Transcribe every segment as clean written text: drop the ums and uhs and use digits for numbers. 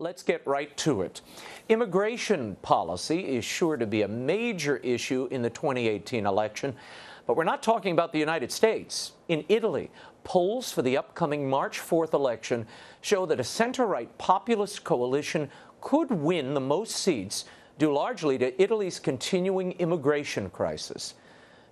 Let's get right to it. Immigration policy is sure to be a major issue in the 2018 election, but we're not talking about the United States. In Italy, polls for the upcoming March 4th election show that a center-right populist coalition could win the most seats, due largely to Italy's continuing immigration crisis.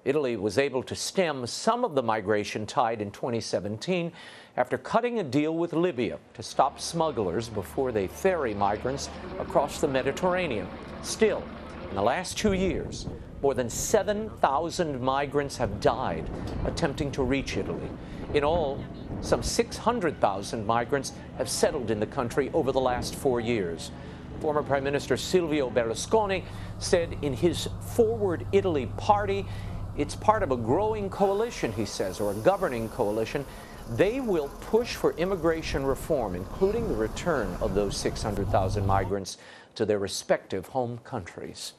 Italy was able to stem some of the migration tide in 2017 after cutting a deal with Libya to stop smugglers before they ferry migrants across the Mediterranean. Still, in the last 2 years, more than 7,000 migrants have died attempting to reach Italy. In all, some 600,000 migrants have settled in the country over the last 4 years. Former Prime Minister Silvio Berlusconi said in his Forward Italy party, it's part of a growing coalition, he says, or a governing coalition. They will push for immigration reform, including the return of those 600,000 migrants to their respective home countries.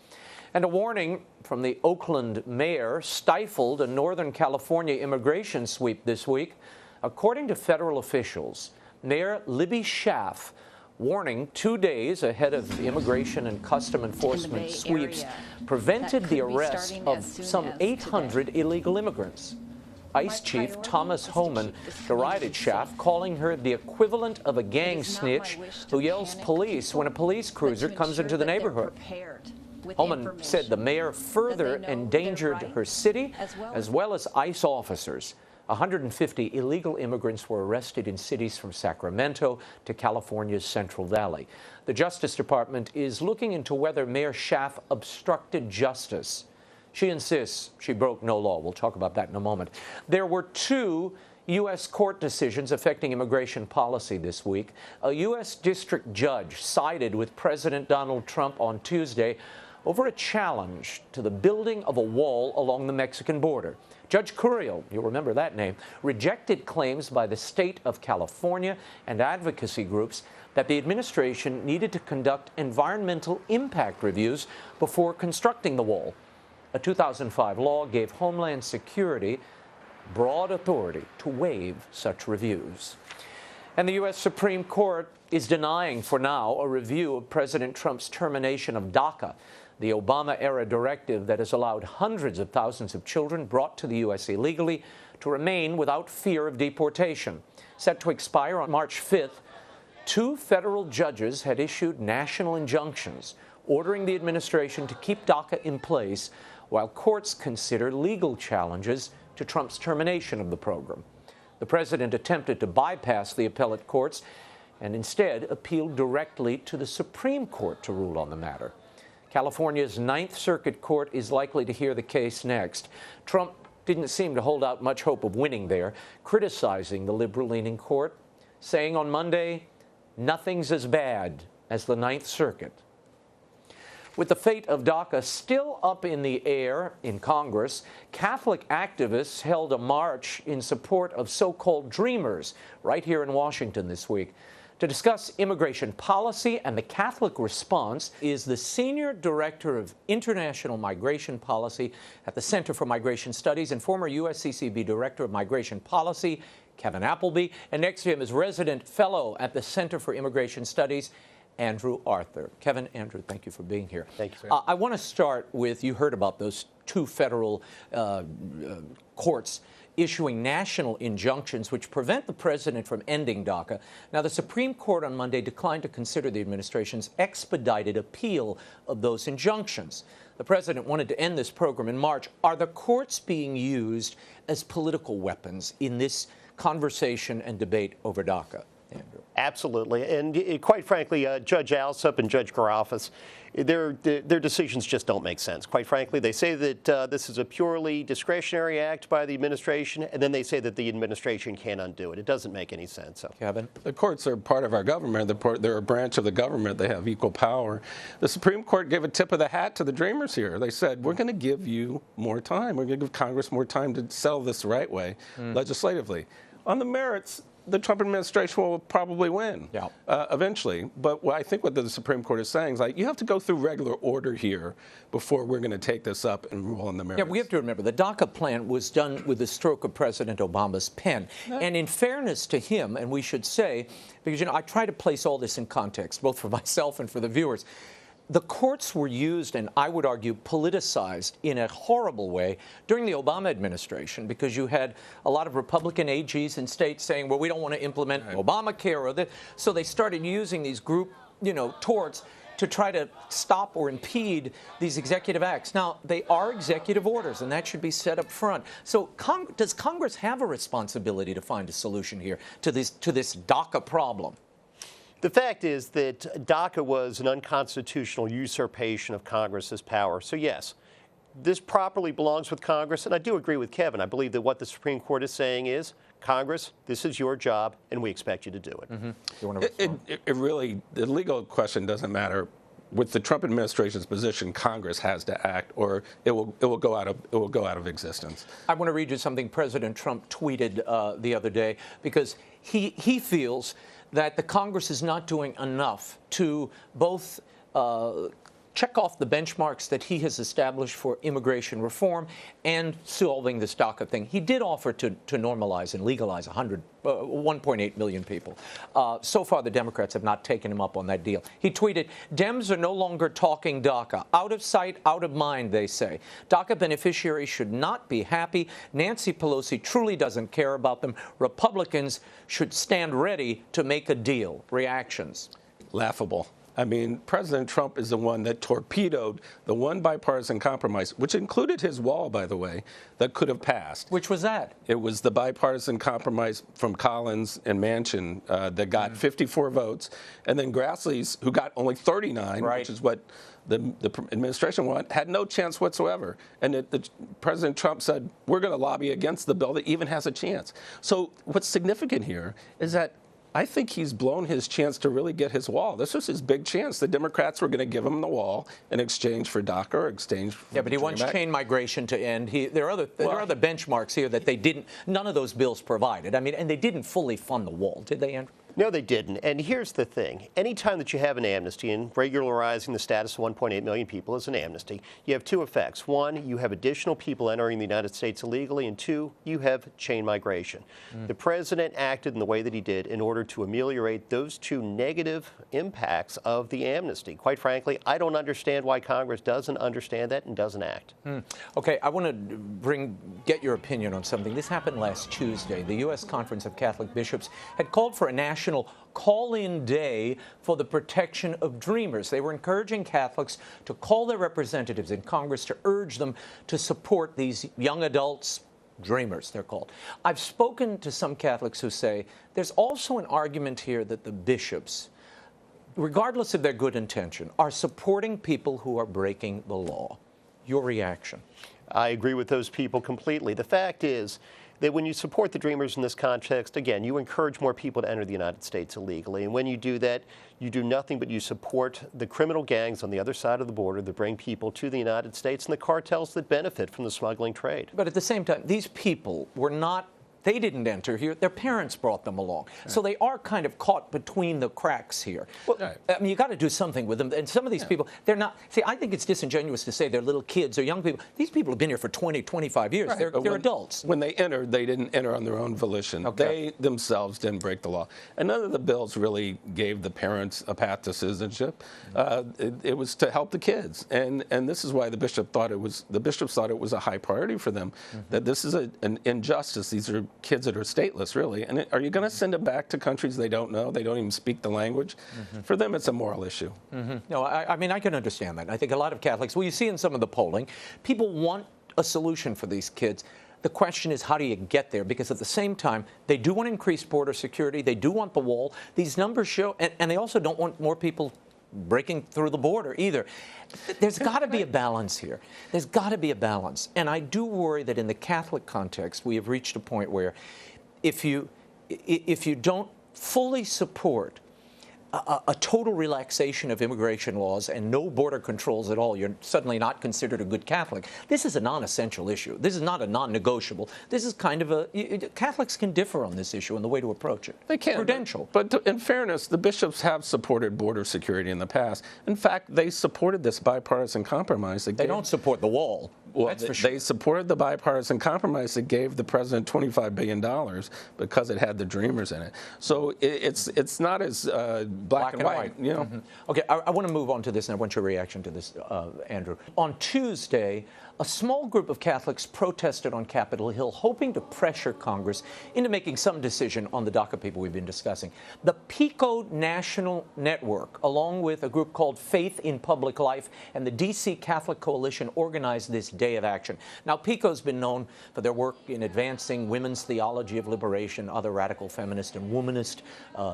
And a warning from the Oakland mayor stifled a Northern California immigration sweep this week. According to federal officials, Mayor Libby Schaaf, warning 2 days ahead of the Immigration and Custom Enforcement sweeps, prevented the arrest of some 800 illegal immigrants. ICE Chief Thomas Homan derided Schaaf, calling her the equivalent of a gang snitch who yells police when a police cruiser comes into the neighborhood. Homan said the mayor further endangered her city as well as ICE officers. 150 illegal immigrants were arrested in cities from Sacramento to California's Central Valley. The Justice Department is looking into whether Mayor Schaaf obstructed justice. She insists she broke no law. We'll talk about that in a moment. There were 2 U.S. court decisions affecting immigration policy this week. A U.S. district judge sided with President Donald Trump on Tuesday over a challenge to the building of a wall along the Mexican border. Judge Curiel, you'll remember that name, rejected claims by the state of California and advocacy groups that the administration needed to conduct environmental impact reviews before constructing the wall. A 2005 law gave Homeland Security broad authority to waive such reviews. And the U.S. Supreme Court is denying for now a review of President Trump's termination of DACA, the Obama-era directive that has allowed hundreds of thousands of children brought to the U.S. illegally to remain without fear of deportation. Set to expire on March 5th, 2 federal judges had issued national injunctions ordering the administration to keep DACA in place while courts consider legal challenges to Trump's termination of the program. The president attempted to bypass the appellate courts and instead appealed directly to the Supreme Court to rule on the matter. California's Ninth Circuit Court is likely to hear the case next. Trump didn't seem to hold out much hope of winning there, criticizing the liberal-leaning court, saying on Monday, nothing's as bad as the Ninth Circuit. With the fate of DACA still up in the air in Congress, Catholic activists held a march in support of so-called Dreamers right here in Washington this week. To discuss immigration policy and the Catholic response is the Senior Director of International Migration Policy at the Center for Migration Studies and former USCCB Director of Migration Policy, Kevin APPLEBY. And next to him is Resident Fellow at the Center for Immigration Studies, Andrew Arthur. Kevin, Andrew, thank you for being here. Thank you, sir. I want to start with, you heard about those 2 federal courts issuing national injunctions which prevent the president from ending DACA. Now, the Supreme Court on Monday declined to consider the administration's expedited appeal of those injunctions. The president wanted to end this program in March. Are the courts being used as political weapons in this conversation and debate over DACA, Andrew? Absolutely. And quite frankly, Judge Alsup and Judge Garofis, their decisions just don't make sense. Quite frankly, they say that this is a purely discretionary act by the administration, and then they say that the administration can't undo it. It doesn't make any sense. So. Kevin? The courts are part of our government. They're a branch of the government. They have equal power. The Supreme Court gave a tip of the hat to the Dreamers here. They said, we're going to give you more time. We're going to give Congress more time to settle this the right way legislatively. On the merits, the Trump administration will probably win eventually. But I think what the Supreme Court is saying is, like, you have to go through regular order here before we're going to take this up and rule on the merits. Yeah, we have to remember, the DACA plan was done with the stroke of President Obama's pen. And in fairness to him, and we should say, because, I try to place all this in context, both for myself and for the viewers, the courts were used, and I would argue politicized in a horrible way during the Obama administration, because you had a lot of Republican AGs in states saying, well, we don't want to implement Obamacare or this. So they started using these group, torts to try to stop or impede these executive acts. Now, they are executive orders, and that should be set up front. So does Congress have a responsibility to find a solution here to this DACA problem? The fact is that DACA was an unconstitutional usurpation of Congress's power. So yes, this properly belongs with Congress, and I do agree with Kevin. I believe that what the Supreme Court is saying is, Congress, this is your job, and we expect you to do it. Mm-hmm. You want to it really, the legal question doesn't matter. With the Trump administration's position, Congress has to act, or it will go out of existence. I want to read you something President Trump tweeted the other day, because he feels that the Congress is not doing enough to both check off the benchmarks that he has established for immigration reform and solving this DACA thing. He did offer to normalize and legalize 1.8 million people. So far, the Democrats have not taken him up on that deal. He tweeted, Dems are no longer talking DACA. Out of sight, out of mind, they say. DACA beneficiaries should not be happy. Nancy Pelosi truly doesn't care about them. Republicans should stand ready to make a deal. Reactions? Laughable. I mean, President Trump is the one that torpedoed the one bipartisan compromise, which included his wall, by the way, that could have passed. Which was that? It was the bipartisan compromise from Collins and Manchin that got 54 votes, and then Grassley's, who got only 39, which is what the administration wanted, had no chance whatsoever. And President Trump said, we're going to lobby against the bill that even has a chance. So what's significant here is that I think he's blown his chance to really get his wall. This was his big chance. The Democrats were going to give him the wall in exchange for DACA or exchange for but he wants chain migration to end. There are other benchmarks here that they didn't, none of those bills provided. I mean, and they didn't fully fund the wall, did they, Andrew? No, they didn't. And here's the thing. Anytime that you have an amnesty, and regularizing the status of 1.8 million people is an amnesty, you have two effects. One, you have additional people entering the United States illegally, and two, you have chain migration. The president acted in the way that he did in order to ameliorate those two negative impacts of the amnesty. Quite frankly, I don't understand why Congress doesn't understand that and doesn't act. Okay, I want to get your opinion on something. This happened last Tuesday. The U.S. Conference of Catholic Bishops had called for a national call-in day for the protection of dreamers. They were encouraging Catholics to call their representatives in Congress to urge them to support these young adults, dreamers, they're called. I've spoken to some Catholics who say there's also an argument here that the bishops, regardless of their good intention, are supporting people who are breaking the law. Your reaction? I agree with those people completely. The fact is that when you support the dreamers in this context, again, you encourage more people to enter the United States illegally. And when you do that, you do nothing but you support the criminal gangs on the other side of the border that bring people to the United States and the cartels that benefit from the smuggling trade. But at the same time, these people were not, they didn't enter here. Their parents brought them along. Right. So they are kind of caught between the cracks here. Well, I mean, you got to do something with them. And some of these people, they're not, see, I think it's disingenuous to say they're little kids or young people. These people have been here for 20, 25 years. Right. They're adults. When they entered, they didn't enter on their own volition. They themselves didn't break the law. And none of the bills really gave the parents a path to citizenship. It was to help the kids. And this is why the bishops thought it was a high priority for them, that this is an injustice. These are kids that are stateless, really. And are you going to send them back to countries they don't know? They don't even speak the language. For them, it's a moral issue. No, I mean, I can understand that. I think a lot of Catholics, well, you see in some of the polling, people want a solution for these kids. The question is, how do you get there? Because at the same time, they do want increased border security. They do want the wall. These numbers show, and they also don't want more people breaking through the border either. There's got to be a balance here. There's got to be a balance. And I do worry that in the Catholic context, we have reached a point where if you don't fully support a total relaxation of immigration laws and no border controls at all, you're suddenly not considered a good Catholic. This is a non-essential issue. This is not a non-negotiable. This is kind of Catholics can differ on this issue and the way to approach it. They can. Prudential. But in fairness, the bishops have supported border security in the past. In fact, they supported this bipartisan compromise. They don't support the wall. Well, that's for sure. They supported the bipartisan compromise that gave the president $25 billion because it had the Dreamers in it. So it's not as black and white. You know? Okay, I want to move on to this, and I want your reaction to this, Andrew. On Tuesday, a small group of Catholics protested on Capitol Hill, hoping to pressure Congress into making some decision on the DACA people we've been discussing. The PICO National Network, along with a group called Faith in Public Life and the D.C. Catholic Coalition, organized this day of action. Now, PICO's been known for their work in advancing women's theology of liberation, other radical feminist and womanist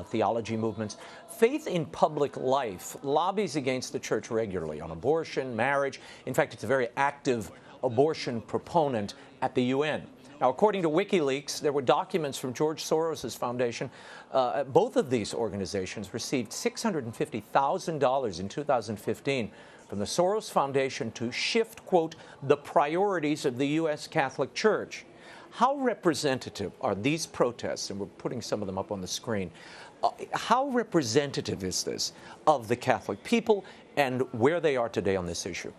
theology movements. Faith in Public Life lobbies against the church regularly on abortion, marriage. In fact, it's a very active abortion proponent at the UN. Now, according to WikiLeaks, there were documents from George Soros' foundation. Both of these organizations received $650,000 in 2015 from the Soros Foundation to shift, quote, the priorities of the U.S. Catholic Church. How representative are these protests, and we're putting some of them up on the screen, how representative is this of the Catholic people and where they are today on this issue?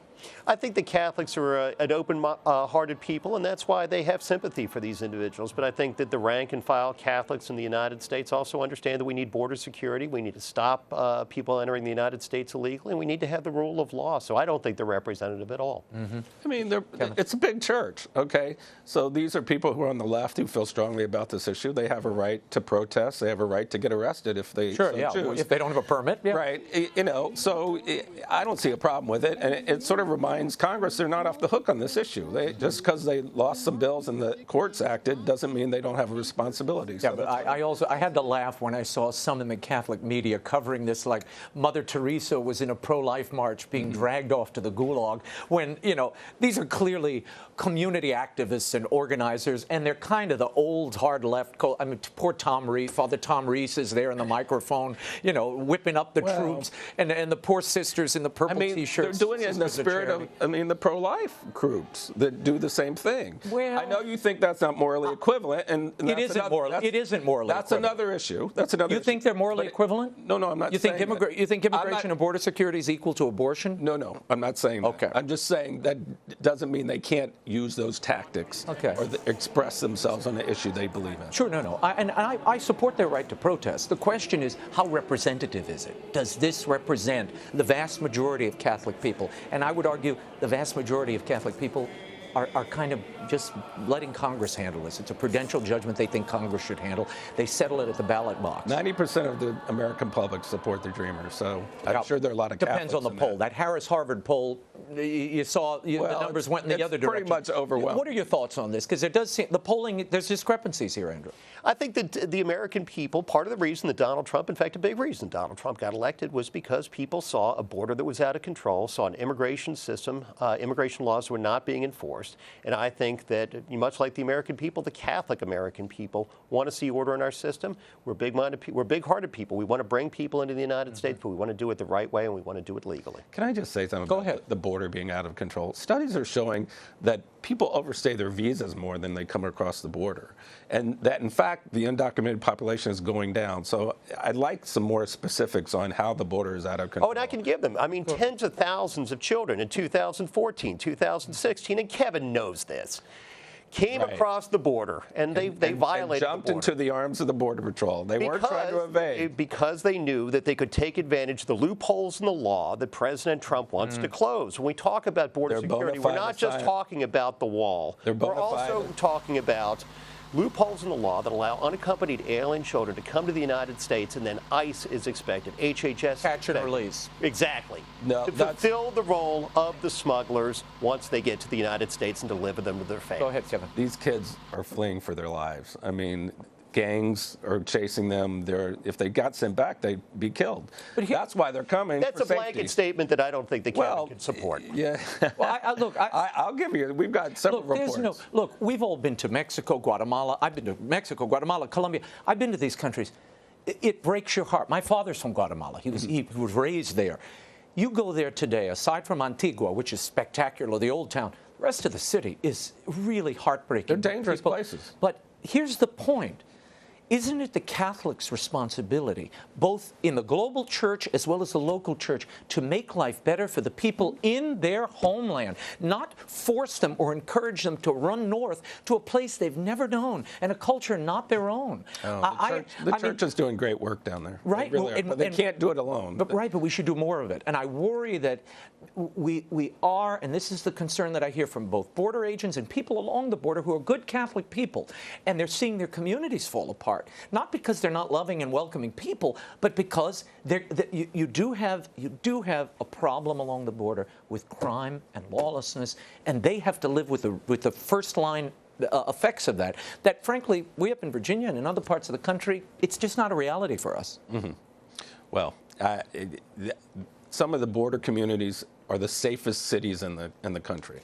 I think the Catholics are an open-hearted people, and that's why they have sympathy for these individuals. But I think that the rank-and-file Catholics in the United States also understand that we need border security, we need to stop people entering the United States illegally, and we need to have the rule of law. So I don't think they're representative at all. I mean, it's a big church, okay? So these are people who are on the left who feel strongly about this issue. They have a right to protest. They have a right to get arrested if they choose. If they don't have a permit. Yeah. Right. You know, so I don't see a problem with it. And it sort of reminds Congress they're not off the hook on this issue. Just because they lost some bills and the courts acted doesn't mean they don't have a responsibility. Yeah, but I had to laugh when I saw some in the Catholic media covering this like Mother Teresa was in a pro-life march being dragged off to the gulag when, you know, these are clearly community activists and organizers, and they're kind of the old hard left. I mean, poor Tom Reese, Father Tom Reese is there in the microphone, you know, whipping up the troops, and the poor sisters in the purple T-shirts. They're doing it in the spirit of, the pro-life groups that do the same thing. Well, I know you think that's not morally equivalent, and it isn't morally. It isn't morally. That's another issue. That's another. You think they're morally equivalent? No, I'm not. You think immigration and border security is equal to abortion? No, I'm not saying that. Okay. I'm just saying that doesn't mean they can't use those tactics or express themselves on an issue they believe in. Sure, no. I support their right to protest. The question is, how representative is it? Does this represent the vast majority of Catholic people? And I would argue the vast majority of Catholic people are kind of just letting Congress handle this. It's a prudential judgment they think Congress should handle. They settle it at the ballot box. 90% of the American public support the Dreamers, so I'm sure there are a lot of Catholics. Depends on the poll. That Harris-Harvard poll, you saw the numbers went in the other direction. Pretty much overwhelming. What are your thoughts on this? Because it does seem the polling, there's discrepancies here, Andrew. I think that the American people, part of the reason that Donald Trump, in fact, a big reason Donald Trump got elected was because people saw a border that was out of control, saw an immigration system, immigration laws were not being enforced. And I think that, much like the American people, the Catholic American people want to see order in our system. We're big-minded, we're big-hearted people. We want to bring people into the United States, but we want to do it the right way, and we want to do it legally. Can I just say something Go ahead. The border being out of control? Studies are showing that people overstay their visas more than they come across the border. And that, in fact, the undocumented population is going down. So I'd like some more specifics on how the border is out of control. Oh, and I can give them. I mean, tens of thousands of children in 2014, 2016, and Kevin knows this, came across the border, and they violated and jumped the border. into the arms of the Border Patrol. They weren't trying to evade. Because they knew that they could take advantage of the loopholes in the law that President Trump wants to close. When we talk about border security, we're not just talking about the wall. We're also talking about loopholes in the law that allow unaccompanied alien children to come to the United States, and then ICE is expected, HHS. Catch and release. Exactly. No, to fulfill the role of the smugglers once they get to the United States and deliver them to their families. Go ahead, Kevin. These kids are fleeing for their lives. I mean, gangs are chasing them. If they got sent back, they'd be killed. But that's why they're coming. That's for a blanket safety. statement that I don't think the Catholic can support. Yeah. Well, I'll give you. We've got several reports. Look, we've all been to Mexico, Guatemala. I've been to Mexico, Guatemala, Colombia. I've been to these countries. it breaks your heart. My father's from Guatemala. He was raised there. You go there today, aside from Antigua, which is spectacular, the old town, the rest of the city is really heartbreaking. They're dangerous places. But here's the point. Isn't it the Catholics' responsibility, both in the global church as well as the local church, to make life better for the people in their homeland, not force them or encourage them to run north to a place they've never known and a culture not their own? The church is doing great work down there. Right. They really but they can't do it alone. But we should do more of it. And I worry that we are, and this is the concern that I hear from both border agents and people along the border who are good Catholic people, and they're seeing their communities fall apart. Not because they're not loving and welcoming people, but because you do have a problem along the border with crime and lawlessness, and they have to live with the first line effects of that. That frankly, we up in Virginia and in other parts of the country, it's just not a reality for us. Mm-hmm. Well, some of the border communities are the safest cities in the country.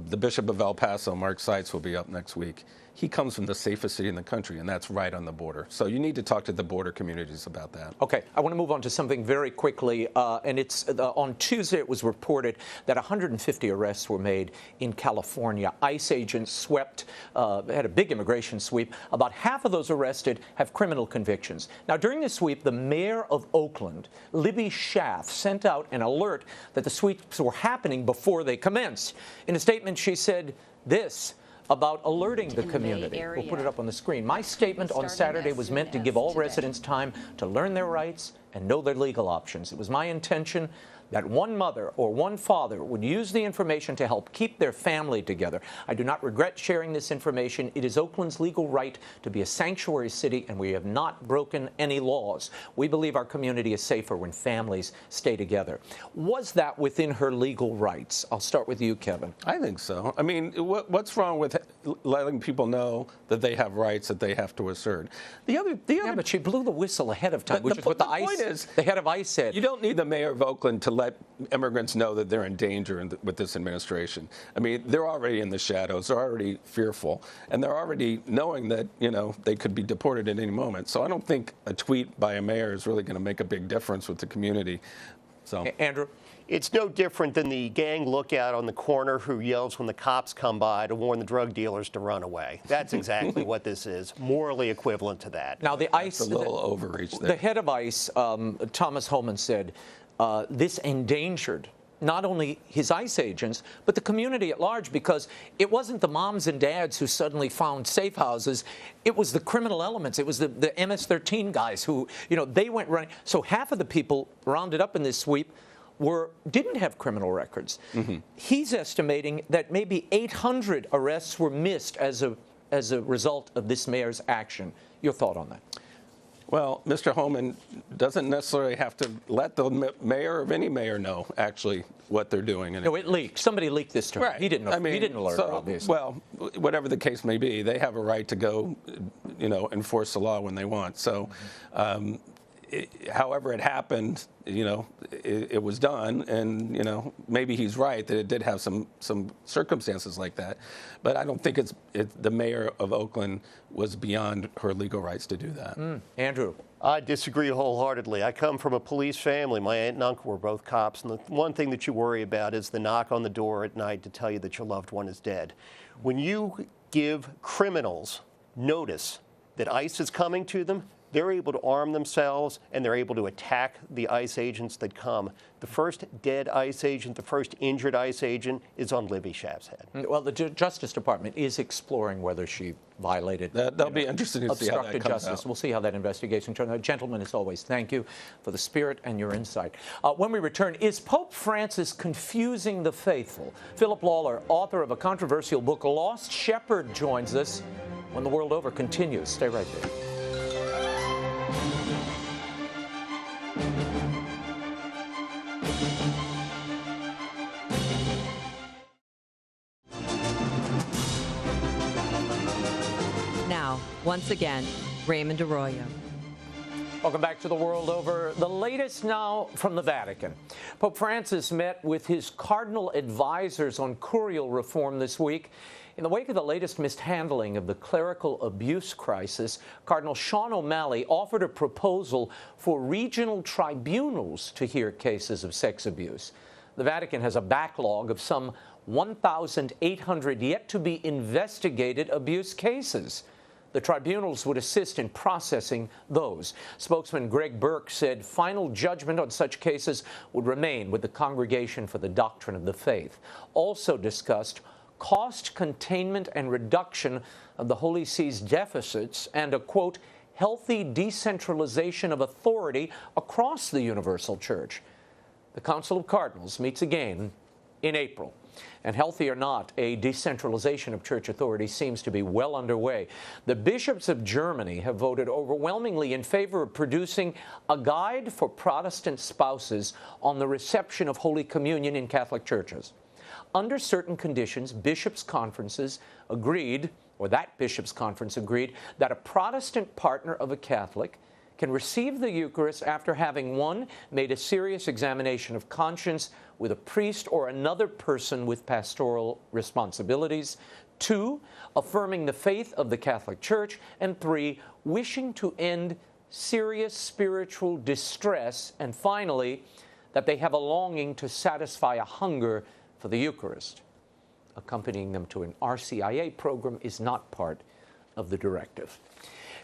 The Bishop of El Paso, Mark Seitz, will be up next week. He comes from the safest city in the country, and that's right on the border. So you need to talk to the border communities about that. Okay, I want to move on to something very quickly, and it's on Tuesday it was reported that 150 arrests were made in California. ICE agents swept, had a big immigration sweep. About half of those arrested have criminal convictions. Now, during this sweep, the mayor of Oakland, Libby Schaaf, sent out an alert that the sweeps were happening before they commenced. In a statement, she said this about alerting the community. We'll put it up on the screen. My statement on Saturday was meant to give all residents time to learn their rights and know their legal options. It was my intention that one mother or one father would use the information to help keep their family together. I do not regret sharing this information. It is Oakland's legal right to be a sanctuary city, and we have not broken any laws. We believe our community is safer when families stay together. Was that within her legal rights? I'll start with you, Kevin. I think so. I mean, what's wrong with letting people know that they have rights that they have to assert? Yeah, but she blew the whistle ahead of time, which is what the head of ICE said. You don't need the mayor of Oakland to let immigrants know that they're in danger with this administration. I mean, they're already in the shadows. They're already fearful. And they're already knowing that, they could be deported at any moment. So I don't think a tweet by a mayor is really going to make a big difference with the community. So, Andrew? It's no different than the gang lookout on the corner who yells when the cops come by to warn the drug dealers to run away. That's exactly what this is, morally equivalent to that. Now, the ICE, that's a little overreach there. The head of ICE, Thomas Homan, said this endangered not only his ICE agents, but the community at large, because it wasn't the moms and dads who suddenly found safe houses. It was the criminal elements. It was the MS-13 guys who, they went running. So half of the people rounded up in this sweep didn't have criminal records. Mm-hmm. He's estimating that maybe 800 arrests were missed as a result of this mayor's action. Your thought on that? Well, Mr. Homan doesn't necessarily have to let the mayor of any mayor know, actually, what they're doing. No, it leaked. Somebody leaked this to him. Right. He didn't know. I mean, he didn't alert her, obviously. Well, whatever the case may be, they have a right to go, enforce the law when they want. So, however it happened, it was done, and maybe he's right that it did have some circumstances like that, but I don't think the mayor of Oakland was beyond her legal rights to do that. Andrew. I disagree wholeheartedly. I come from a police family. My aunt and uncle were both cops, and the one thing that you worry about is the knock on the door at night to tell you that your loved one is dead. When you give criminals notice that ICE is coming to them, they're able to arm themselves, and they're able to attack the ICE agents that come. The first dead ICE agent, the first injured ICE agent is on Libby Schaaf's head. Well, the Justice Department is exploring whether she violated That'll be interesting to see how that comes justice. out. We'll see how that investigation turns out. Gentlemen, as always, thank you for the spirit and your insight. When we return, is Pope Francis confusing the faithful? Philip Lawler, author of a controversial book, Lost Shepherd, joins us when The World Over continues. Stay right there. Now, once again, Raymond Arroyo. Welcome back to The World Over. The latest now from the Vatican. Pope Francis met with his cardinal advisors on curial reform this week. In the wake of the latest mishandling of the clerical abuse crisis, Cardinal Sean O'Malley offered a proposal for regional tribunals to hear cases of sex abuse. The Vatican has a backlog of some 1,800 yet to be investigated abuse cases. The tribunals would assist in processing those. Spokesman Greg Burke said final judgment on such cases would remain with the Congregation for the Doctrine of the Faith. Also discussed cost containment and reduction of the Holy See's deficits and a, quote, healthy decentralization of authority across the Universal Church. The Council of Cardinals meets again in April. And healthy or not, a decentralization of church authority seems to be well underway. The bishops of Germany have voted overwhelmingly in favor of producing a guide for Protestant spouses on the reception of Holy Communion in Catholic churches. Under certain conditions, bishops' conferences agreed, or that bishops' conference agreed, that a Protestant partner of a Catholic can receive the Eucharist after having, one, made a serious examination of conscience with a priest or another person with pastoral responsibilities, two, affirming the faith of the Catholic Church, and three, wishing to end serious spiritual distress, and finally, that they have a longing to satisfy a hunger for the Eucharist. Accompanying them to an RCIA program is not part of the directive.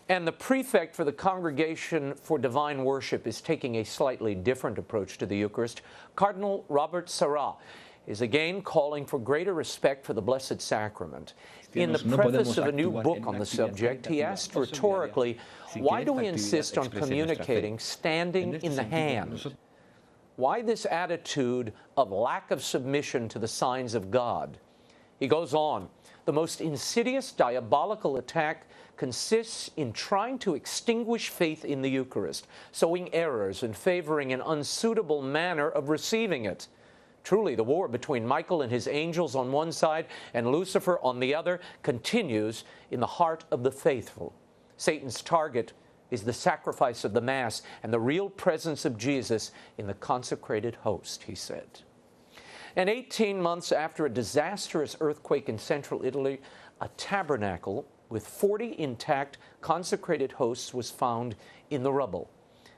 And the prefect for the Congregation for Divine Worship is taking a slightly different approach to the Eucharist. Cardinal Robert Sarah is again calling for greater respect for the Blessed Sacrament. In the preface of a new book on the subject, he asked rhetorically, why do we insist on communicating standing in the hand? Why this attitude of lack of submission to the signs of God? He goes on, the most insidious diabolical attack consists in trying to extinguish faith in the Eucharist, sowing errors and favoring an unsuitable manner of receiving it. Truly, the war between Michael and his angels on one side and Lucifer on the other continues in the heart of the faithful. Satan's target is the sacrifice of the Mass and the real presence of Jesus in the consecrated host, he said. And 18 months after a disastrous earthquake in central Italy, a tabernacle with 40 intact consecrated hosts was found in the rubble.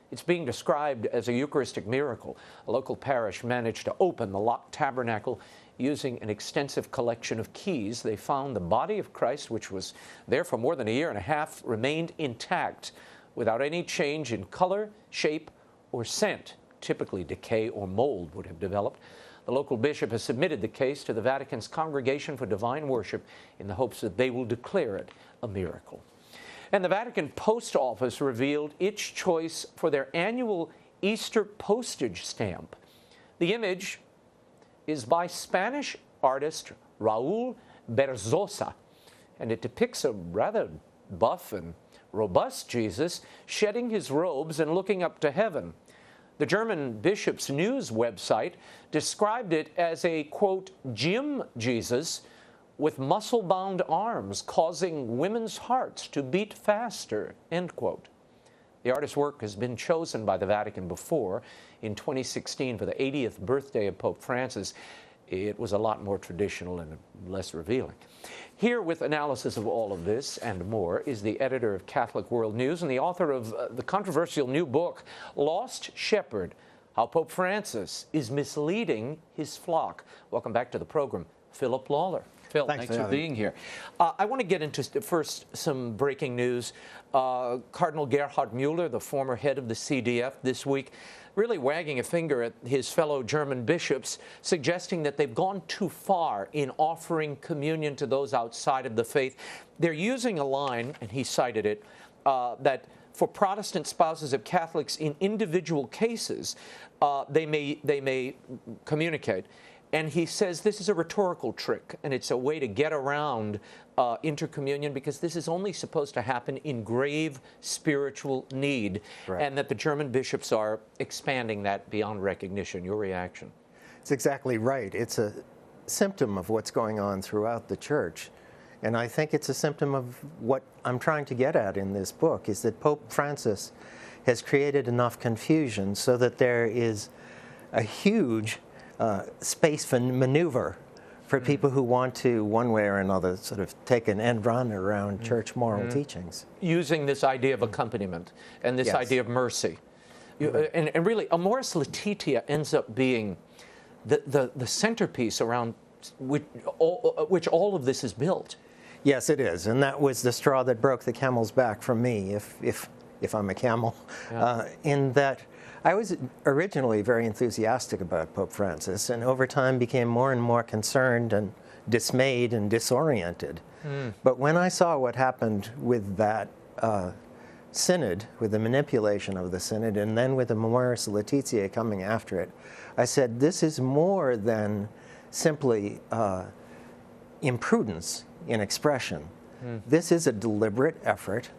It's being described as a Eucharistic miracle. A local parish managed to open the locked tabernacle using an extensive collection of keys. They found the body of Christ, which was there for more than a year and a half, remained intact without any change in color, shape, or scent. Typically, decay or mold would have developed. The local bishop has submitted the case to the Vatican's Congregation for Divine Worship in the hopes that they will declare it a miracle. And the Vatican Post Office revealed its choice for their annual Easter postage stamp. The image is by Spanish artist Raúl Berzosa, and it depicts a rather buff and robust Jesus shedding his robes and looking up to heaven. The German Bishop's News website described it as a, quote, gym Jesus with muscle-bound arms causing women's hearts to beat faster, end quote. The artist's work has been chosen by the Vatican before. In 2016, for the 80th birthday of Pope Francis, it was a lot more traditional and less revealing. Here with analysis of all of this and more is the editor of Catholic World News and the author of the controversial new book, Lost Shepherd, How Pope Francis is Misleading His Flock. Welcome back to the program, Philip Lawler. Phil, thanks for being here. I want to get into first some breaking news. Cardinal Gerhard Müller, the former head of the CDF, this week really wagging a finger at his fellow German bishops, suggesting that they've gone too far in offering communion to those outside of the faith. They're using a line, and he cited it, that for Protestant spouses of Catholics in individual cases, they may communicate. And he says this is a rhetorical trick, and it's a way to get around intercommunion, because this is only supposed to happen in grave spiritual need, right, and that the German bishops are expanding that beyond recognition. Your reaction? It's exactly right. It's a symptom of what's going on throughout the Church. And I think it's a symptom of what I'm trying to get at in this book, is that Pope Francis has created enough confusion so that there is a huge space for maneuver for people who want to, one way or another, sort of take an end run around church moral teachings. Using this idea of accompaniment and this idea of mercy. And really, Amoris Laetitia ends up being the centerpiece around which all of this is built. Yes, it is, and that was the straw that broke the camel's back for me, if I'm a camel, in that I was originally very enthusiastic about Pope Francis, and over time became more and more concerned and dismayed and disoriented. But when I saw what happened with that synod, with the manipulation of the synod, and then with the Amoris Laetitia coming after it, I said, this is more than simply imprudence in expression. This is a deliberate effort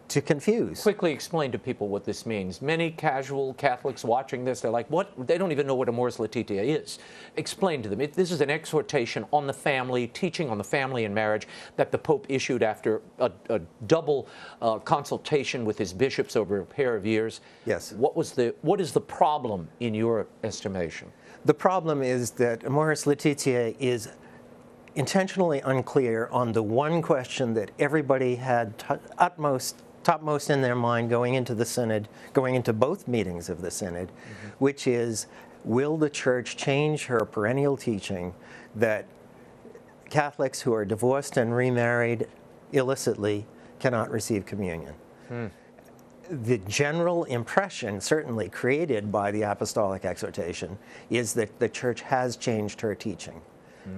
to confuse. Quickly explain to people what this means. Many casual Catholics watching this, they're like, what? They don't even know what Amoris Laetitia is. Explain to them. This is an exhortation on the family, teaching on the family and marriage that the Pope issued after a double consultation with his bishops over a pair of years. Yes. What is the problem in your estimation? The problem is that Amoris Laetitia is intentionally unclear on the one question that everybody had topmost in their mind going into the synod, going into both meetings of the synod, which is, will the church change her perennial teaching that Catholics who are divorced and remarried illicitly cannot receive communion? The general impression, certainly created by the apostolic exhortation, is that the church has changed her teaching.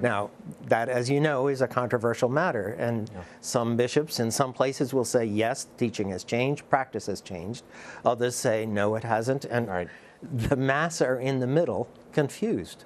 Now, that, as you know, is a controversial matter, and some bishops in some places will say, yes, teaching has changed, practice has changed. Others say, no, it hasn't, and the mass are in the middle, confused.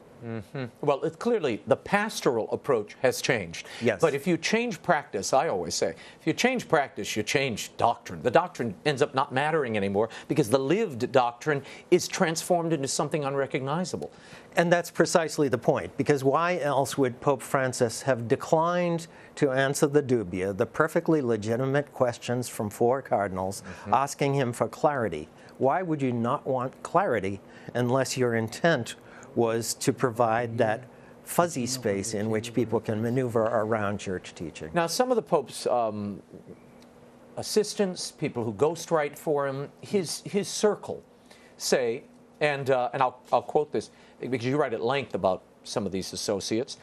Well, clearly, the pastoral approach has changed. Yes. But if you change practice, I always say, if you change practice, you change doctrine. The doctrine ends up not mattering anymore because the lived doctrine is transformed into something unrecognizable. And that's precisely the point, because why else would Pope Francis have declined to answer the dubia, the perfectly legitimate questions from 4 cardinals, asking him for clarity? Why would you not want clarity unless your intent was to provide that fuzzy space in which people can maneuver around church teaching? Now, some of the Pope's assistants, people who ghostwrite for him, his circle say, and I'll quote this because you write at length about some of these associates,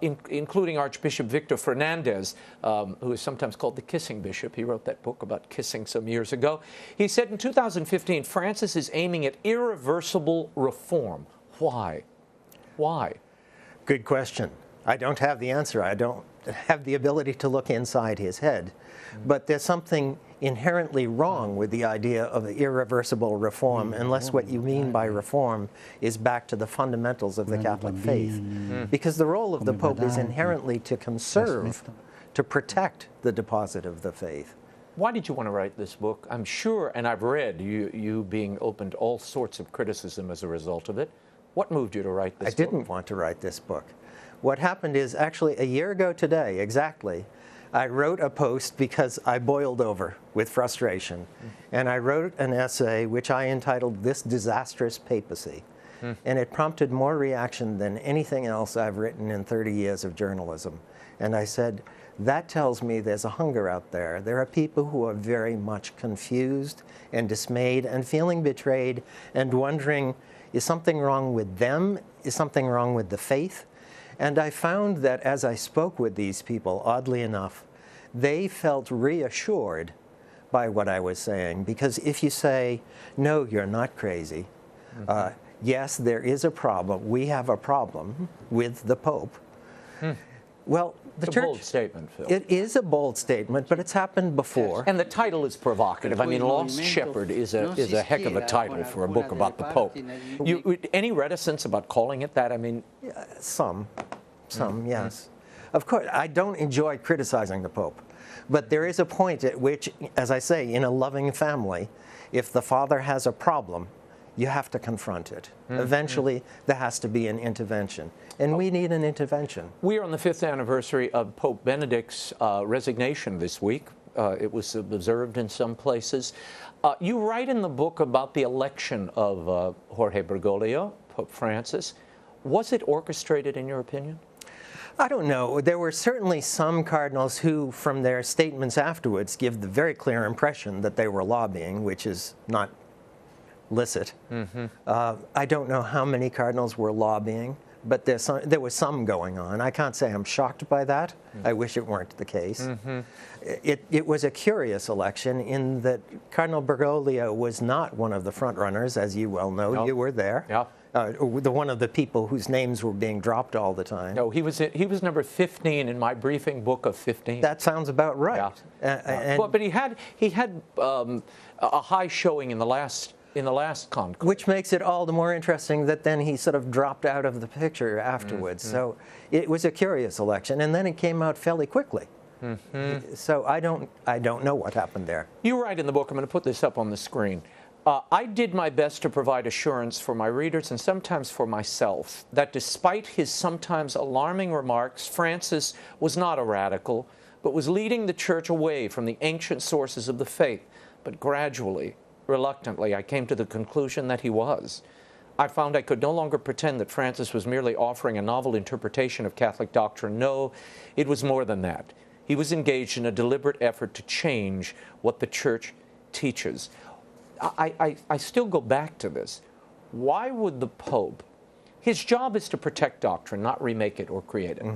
including Archbishop Victor Fernandez, who is sometimes called the kissing bishop. He wrote that book about kissing some years ago. He said in 2015, Francis is aiming at irreversible reform. Why? Why? Good question. I don't have the answer. I don't have the ability to look inside his head. But there's something inherently wrong with the idea of irreversible reform, unless what you mean by reform is back to the fundamentals of the Catholic faith. Because the role of the Pope is inherently to conserve, to protect the deposit of the faith. Why did you want to write this book? I'm sure, and I've read you being open to all sorts of criticism as a result of it. What moved you to write this book? I didn't want to write this book. What happened is, actually, a year ago today, exactly, I wrote a post because I boiled over with frustration. And I wrote an essay which I entitled, "This Disastrous Papacy." And it prompted more reaction than anything else I've written in 30 years of journalism. And I said, that tells me there's a hunger out there. There are people who are very much confused and dismayed and feeling betrayed and wondering, is something wrong with them? Is something wrong with the faith? And I found that as I spoke with these people, oddly enough, they felt reassured by what I was saying. Because if you say, no, you're not crazy, yes, there is a problem, we have a problem with the Pope. Well, the It's church, a bold statement, Phil. It is a bold statement, but it's happened before. And the title is provocative. I mean, Lost Shepherd is a heck of a title for a book about the Pope. Any reticence about calling it that? I mean, Some, yes. Of course, I don't enjoy criticizing the Pope, but there is a point at which, as I say, in a loving family, if the father has a problem, you have to confront it. Eventually, there has to be an intervention, and we need an intervention. we are on the 5th anniversary of Pope Benedict's resignation this week. It was observed in some places. You write in the book about the election of Jorge Bergoglio, Pope Francis. Was it orchestrated, in your opinion? I don't know. There were certainly some cardinals who, from their statements afterwards, give the very clear impression that they were lobbying, which is not licit. I don't know how many cardinals were lobbying, but there was some going on. I can't say I'm shocked by that. I wish it weren't the case. It was a curious election in that Cardinal Bergoglio was not one of the front runners, as you well know. No. You were there. Yeah. One of the people whose names were being dropped all the time. No, he was number 15 in my briefing book of 15. That sounds about right. Yeah. But he had a high showing in the last conclave. Which makes it all the more interesting that then he sort of dropped out of the picture afterwards. So it was a curious election, and then it came out fairly quickly. So I don't know what happened there. You write in the book, I'm going to put this up on the screen. I did my best to provide assurance for my readers and sometimes for myself that despite his sometimes alarming remarks, Francis was not a radical, but was leading the Church away from the ancient sources of the faith. But gradually, reluctantly, I came to the conclusion that he was. I found I could no longer pretend that Francis was merely offering a novel interpretation of Catholic doctrine. No, it was more than that. He was engaged in a deliberate effort to change what the Church teaches. I still go back to this. Why would the Pope, his job is to protect doctrine, not remake it or create it.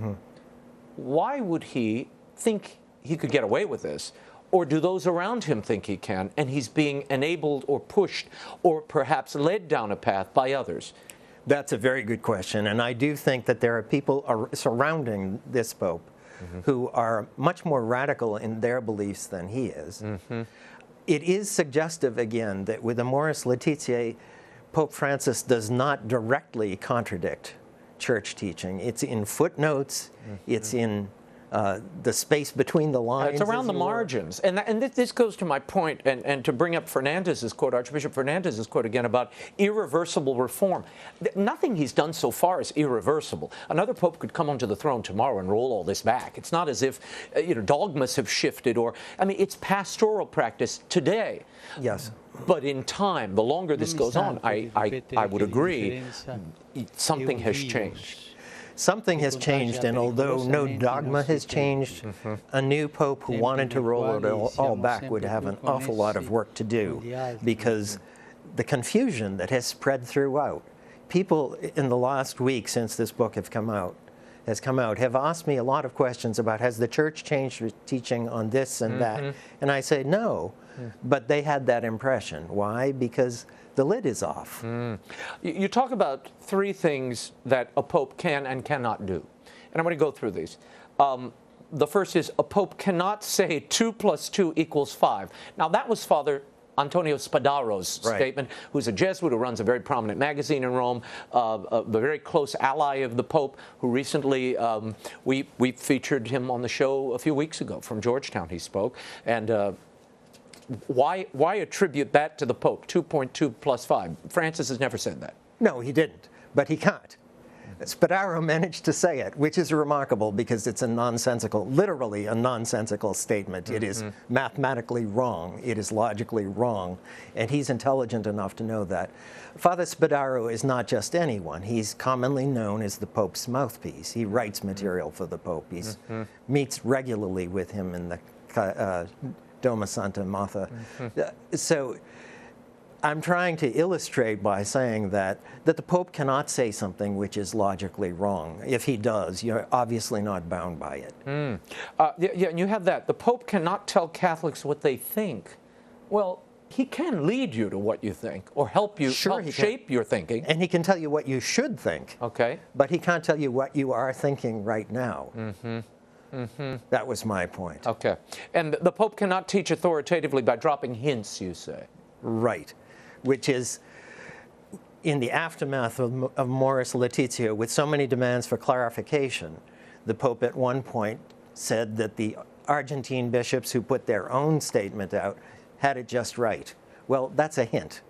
Why would he think he could get away with this? Or do those around him think he can, and he's being enabled or pushed or perhaps led down a path by others? That's a very good question, and I do think that there are people surrounding this Pope who are much more radical in their beliefs than he is. It is suggestive, again, that with Amoris Laetitia, Pope Francis does not directly contradict church teaching. It's in footnotes, it's in the space between the lines. It's around the margins. And this goes to my point, and to bring up Fernandez's quote, Archbishop Fernandez's quote again about irreversible reform. Nothing he's done so far is irreversible. Another pope could come onto the throne tomorrow and roll all this back. It's not as if dogmas have shifted, or, I mean, it's pastoral practice today. Yes. But in time, the longer this goes on, I would agree, something has changed. Something has changed, and although no dogma has changed, a new pope who wanted to roll it all back would have an awful lot of work to do, because the confusion that has spread throughout. People in the last week since this book has come out have asked me a lot of questions about, has the church changed its teaching on this and that? And I say no, but they had that impression. Why? Because the lid is off. You talk about three things that a pope can and cannot do. And I'm going to go through these. The first is a pope cannot say 2 + 2 = 5. Now, that was Father Antonio Spadaro's statement, who's a Jesuit who runs a very prominent magazine in Rome, a very close ally of the Pope, who recently, we featured him on the show a few weeks ago. From Georgetown he spoke. And why attribute that to the Pope, 2.2 + 5? Francis has never said that. No, he didn't, but he can't. Spadaro managed to say it, which is remarkable because it's a nonsensical, literally a nonsensical statement. It is mathematically wrong. It is logically wrong. And he's intelligent enough to know that. Father Spadaro is not just anyone. He's commonly known as the Pope's mouthpiece. He writes material for the Pope. He meets regularly with him in the Doma Santa Martha. So I'm trying to illustrate by saying that the Pope cannot say something which is logically wrong. If he does, you're obviously not bound by it. Yeah, and you have that. The Pope cannot tell Catholics what they think. Well, he can lead you to what you think, or help you shape your thinking. And he can tell you what you should think. Okay. But he can't tell you what you are thinking right now. That was my point. Okay. And the Pope cannot teach authoritatively by dropping hints, you say. Right. Which is, in the aftermath of Amoris Laetitia, with so many demands for clarification, the Pope at one point said that the Argentine bishops who put their own statement out had it just right. Well, that's a hint.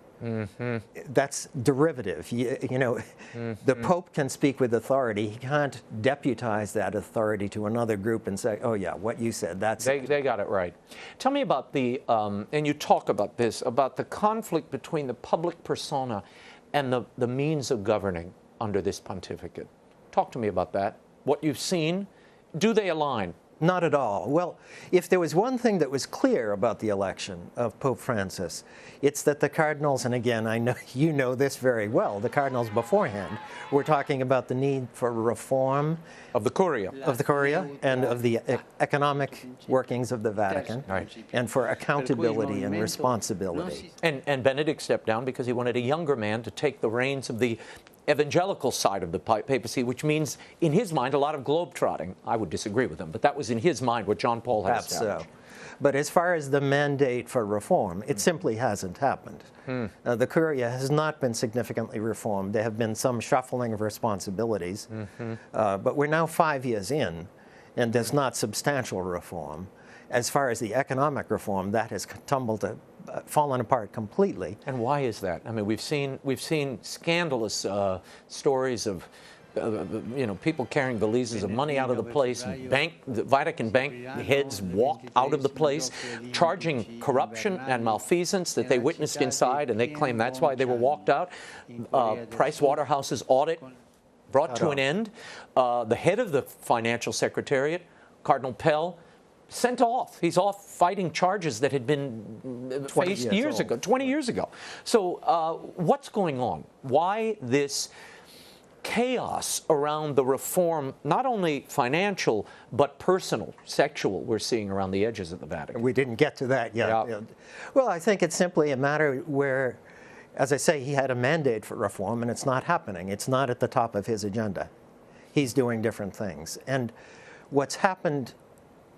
That's derivative. The Pope can speak with authority. He can't deputize that authority to another group and say, oh yeah, what you said, that's it. They got it right. Tell me about the, and you talk about this, about the conflict between the public persona and the means of governing under this pontificate. Talk to me about that. what you've seen? Do they align? Not at all. Well, if there was one thing that was clear about the election of Pope Francis, it's that the cardinals, and again, I know you know this very well, the cardinals beforehand were talking about the need for reform Of the Curia. And of the economic workings of the Vatican, Right. and for accountability and responsibility. And Benedict stepped down because he wanted a younger man to take the reins of the evangelical side of the papacy, which means, in his mind, a lot of globetrotting. I would disagree with him, but that was in his mind what John Paul had Perhaps established. so. But as far as the mandate for reform, it simply hasn't happened. The Curia has not been significantly reformed. There have been some shuffling of responsibilities, but we're now 5 years in, and there's not substantial reform. As far as the economic reform, that has fallen apart completely. And why is that? I mean, we've seen scandalous stories of people carrying valises of money out of the place. The Vatican bank heads walked out of the place, charging corruption and malfeasance that they witnessed inside, and they claim that's why they were walked out. Price Waterhouse's audit brought to an end. The head of the financial secretariat, Cardinal Pell, sent off. He's off fighting charges that had been faced years ago, 20 years ago. So what's going on? Why this chaos around the reform, not only financial, but personal, sexual, we're seeing around the edges of the Vatican? We didn't get to that yet. Yeah. Well, I think it's simply a matter where, as I say, he had a mandate for reform, and it's not happening. It's not at the top of his agenda. He's doing different things. And what's happened,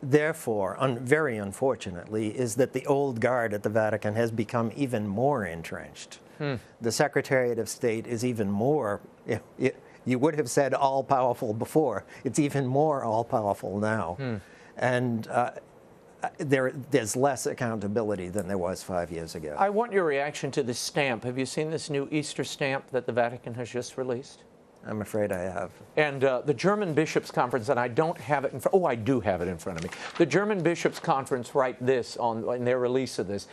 therefore, very unfortunately, is that the old guard at the Vatican has become even more entrenched. The Secretariat of State is even more, you would have said all-powerful before. It's even more all-powerful now. And there's less accountability than there was 5 years ago. I want your reaction to this stamp. Have you seen this new Easter stamp that the Vatican has just released? I'm afraid I have. And the German Bishops' Conference, and I don't have it in front. Oh, I do have it in front of me. The German Bishops' Conference write this in their release of this.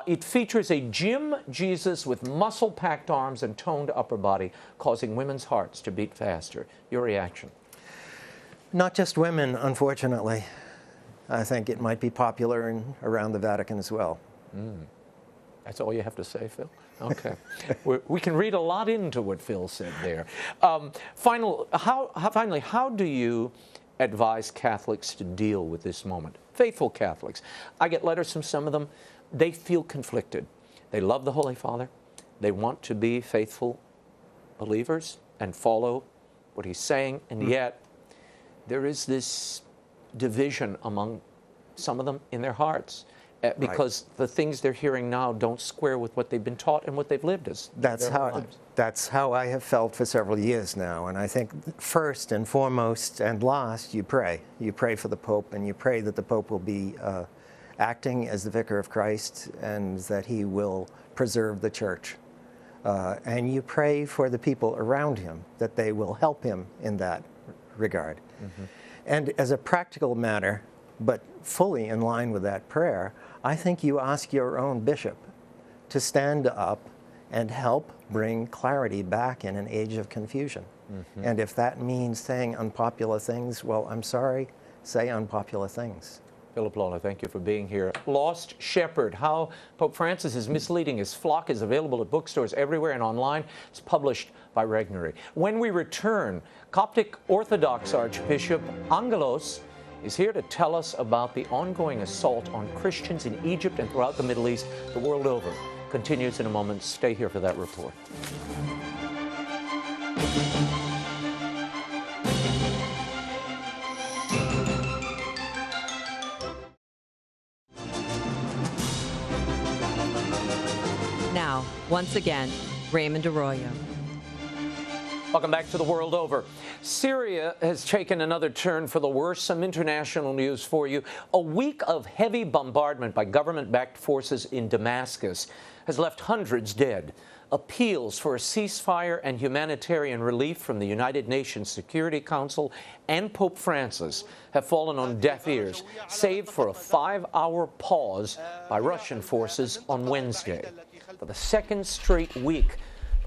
It features a Jim Jesus with muscle-packed arms and toned upper body, causing women's hearts to beat faster. Your reaction? Not just women, unfortunately. I think it might be popular around the Vatican as well. That's all you have to say, Phil? Okay. We can read a lot into what Phil said there. Finally, how do you advise Catholics to deal with this moment? Faithful Catholics. I get letters from some of them. They feel conflicted. They love the Holy Father. They want to be faithful believers and follow what he's saying, and yet there is this division among some of them in their hearts. Because the things they're hearing now don't square with what they've been taught and what they've lived as. That's how I have felt for several years now. And I think first and foremost and last, you pray. You pray for the Pope, and you pray that the Pope will be acting as the Vicar of Christ and that he will preserve the Church. And you pray for the people around him, that they will help him in that regard. And as a practical matter, but fully in line with that prayer, I think you ask your own bishop to stand up and help bring clarity back in an age of confusion. And if that means saying unpopular things, well, I'm sorry, say unpopular things. Philip Lawler, thank you for being here. Lost Shepherd, How Pope Francis is Misleading His Flock, is available at bookstores everywhere and online. It's published by Regnery. When we return, Coptic Orthodox Archbishop Pangalos is here to tell us about the ongoing assault on Christians in Egypt and throughout the Middle East, the world over. Continues in a moment. Stay here for that report. Now, once again, Raymond Arroyo. Welcome back to The World Over. Syria has taken another turn for the worse. Some international news for you. A week of heavy bombardment by government-backed forces in Damascus has left hundreds dead. Appeals for a ceasefire and humanitarian relief from the United Nations Security Council and Pope Francis have fallen on deaf ears, save for a 5-hour pause by Russian forces on Wednesday. For the second straight week,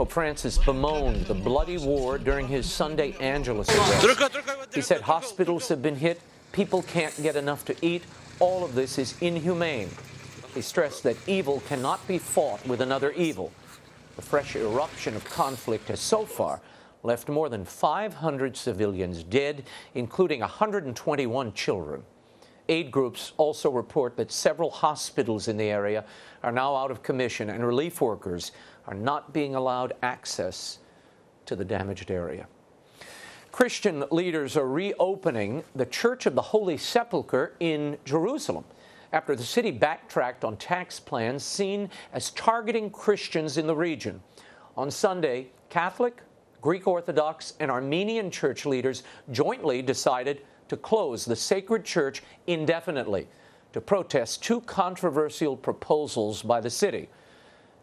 Pope Francis bemoaned the bloody war during his Sunday Angelus address. He said hospitals have been hit, people can't get enough to eat, all of this is inhumane. He stressed that evil cannot be fought with another evil. The fresh eruption of conflict has so far left more than 500 civilians dead, including 121 children. Aid groups also report that several hospitals in the area are now out of commission, and relief workers are not being allowed access to the damaged area. Christian leaders are reopening the Church of the Holy Sepulchre in Jerusalem after the city backtracked on tax plans seen as targeting Christians in the region. On Sunday, Catholic, Greek Orthodox, and Armenian church leaders jointly decided to close the sacred church indefinitely to protest two controversial proposals by the city.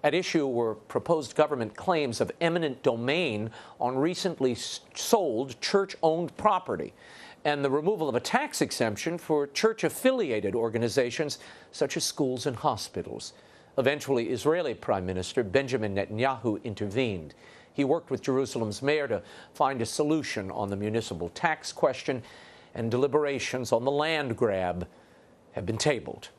At issue were proposed government claims of eminent domain on recently sold church-owned property and the removal of a tax exemption for church-affiliated organizations such as schools and hospitals. Eventually, Israeli Prime Minister Benjamin Netanyahu intervened. He worked with Jerusalem's mayor to find a solution on the municipal tax question, and deliberations on the land grab have been tabled.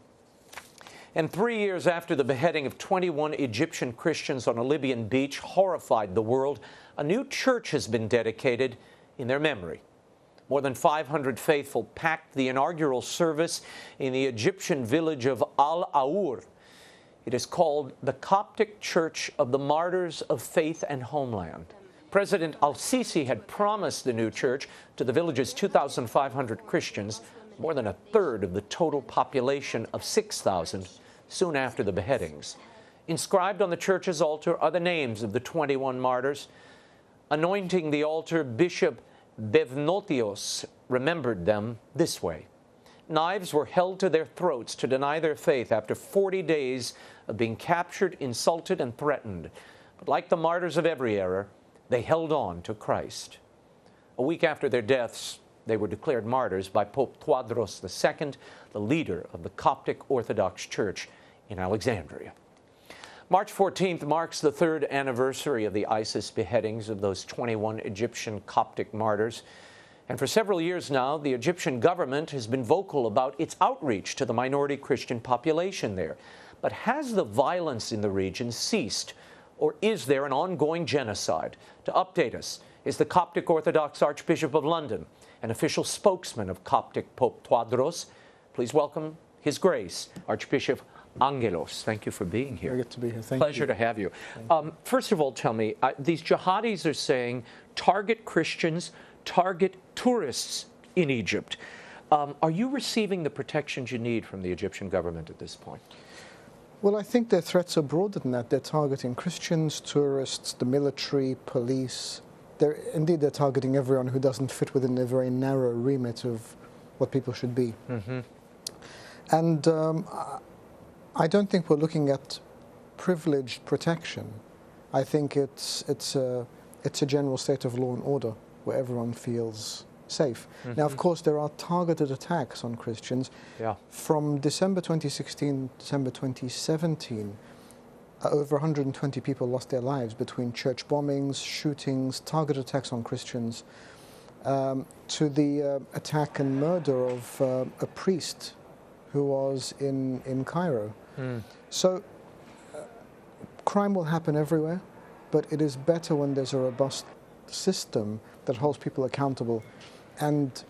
And 3 years after the beheading of 21 Egyptian Christians on a Libyan beach horrified the world, a new church has been dedicated in their memory. More than 500 faithful packed the inaugural service in the Egyptian village of Al-Aur. It is called the Coptic Church of the Martyrs of Faith and Homeland. President al-Sisi had promised the new church to the village's 2,500 Christians, more than a third of the total population of 6,000, soon after the beheadings. Inscribed on the church's altar are the names of the 21 martyrs. Anointing the altar, Bishop Bevnotios remembered them this way. Knives were held to their throats to deny their faith after 40 days of being captured, insulted, and threatened. But like the martyrs of every era, they held on to Christ. A week after their deaths, they were declared martyrs by Pope Tewodros II, the leader of the Coptic Orthodox Church in Alexandria. March 14th marks the third anniversary of the ISIS beheadings of those 21 Egyptian Coptic martyrs. And for several years now, the Egyptian government has been vocal about its outreach to the minority Christian population there. But has the violence in the region ceased, or is there an ongoing genocide? To update us is the Coptic Orthodox Archbishop of London, an official spokesman of Coptic Pope Tewodros. Please welcome His Grace, Archbishop Angaelos. Thank you for being here. Very good to be here. Thank Pleasure you. to have you. First of all, tell me, these jihadis are saying target Christians, target tourists in Egypt. Are you receiving the protections you need from the Egyptian government at this point? Well, I think their threats are broader than that. They're targeting Christians, tourists, the military, police. Indeed, they're targeting everyone who doesn't fit within a very narrow remit of what people should be. Mm-hmm. And I don't think we're looking at privileged protection. I think it's a general state of law and order where everyone feels safe. Mm-hmm. Now, of course, there are targeted attacks on Christians. Yeah. From December 2016 to December 2017, over 120 people lost their lives between church bombings, shootings, targeted attacks on Christians, to the attack and murder of a priest who was in Cairo. Mm. So crime will happen everywhere, but it is better when there's a robust system that holds people accountable and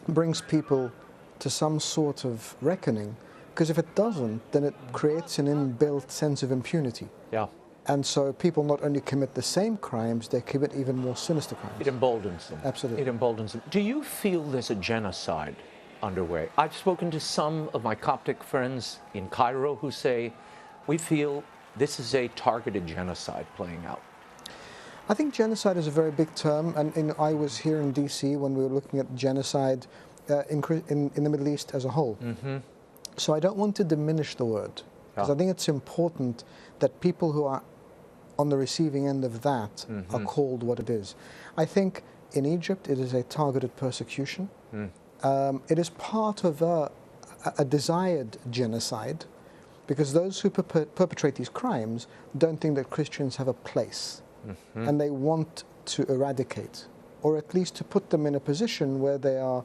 brings people to some sort of reckoning. Because if it doesn't, then it creates an inbuilt sense of impunity. Yeah. And so people not only commit the same crimes, they commit even more sinister crimes. It emboldens them. Absolutely. It emboldens them. Do you feel there's a genocide underway? I've spoken to some of my Coptic friends in Cairo who say, we feel this is a targeted genocide playing out. I think genocide is a very big term, and I was here in DC when we were looking at genocide in the Middle East as a whole. Mm-hmm. So I don't want to diminish the word, because I think it's important that people who are on the receiving end of that mm-hmm. are called what it is. I think in Egypt it is a targeted persecution. Mm. It is part of a desired genocide, because those who perpetrate these crimes don't think that Christians have a place, and they want to eradicate, or at least to put them in a position where they are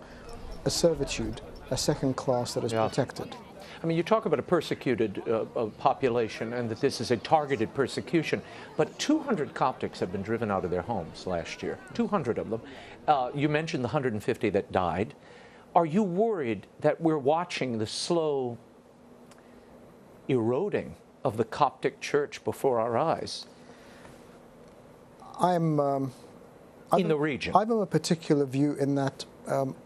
a servitude, a second class that is protected. I mean, you talk about a persecuted population and that this is a targeted persecution, but 200 Coptics have been driven out of their homes last year, 200 of them. You mentioned the 150 that died. Are you worried that we're watching the slow eroding of the Coptic Church before our eyes? I'm in the region. I have a particular view in that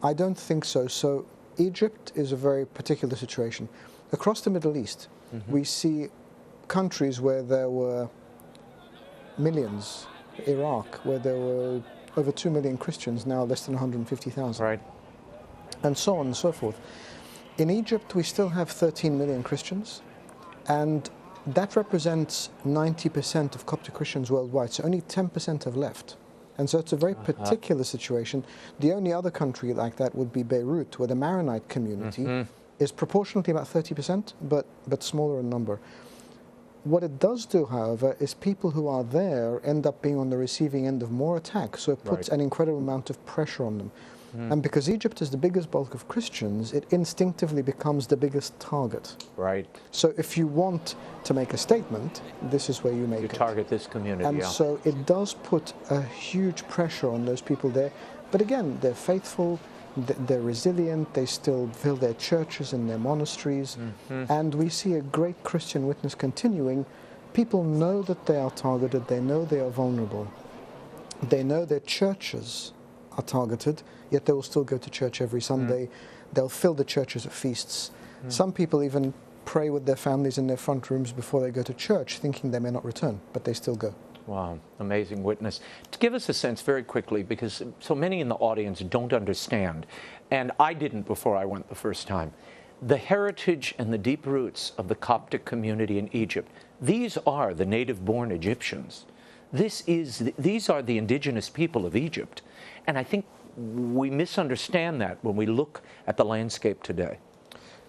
I don't think so. So Egypt is a very particular situation. Across the Middle East, we see countries where there were millions. Iraq, where there were over 2 million Christians, now less than 150,000. Right. And so on and so forth. In Egypt, we still have 13 million Christians, and that represents 90% of Coptic Christians worldwide, so only 10% have left. And so it's a very particular situation. The only other country like that would be Beirut, where the Maronite community is proportionately about 30%, but smaller in number. What it does do, however, is people who are there end up being on the receiving end of more attacks, so it puts an incredible amount of pressure on them. And because Egypt is the biggest bulk of Christians, it instinctively becomes the biggest target. Right. So if you want to make a statement, this is where you make it. You target this community, And so it does put a huge pressure on those people there. But again, they're faithful, they're resilient, they still fill their churches and their monasteries. And we see a great Christian witness continuing. People know that they are targeted, they know they are vulnerable. They know their churches are targeted, yet they will still go to church every Sunday. They'll fill the churches at feasts. Some people even pray with their families in their front rooms before they go to church, thinking they may not return, but they still go. Wow, amazing witness. To give us a sense very quickly, because so many in the audience don't understand, and I didn't before I went the first time, the heritage and the deep roots of the Coptic community in Egypt. These are the native-born Egyptians. These are the indigenous people of Egypt. And I think we misunderstand that when we look at the landscape today.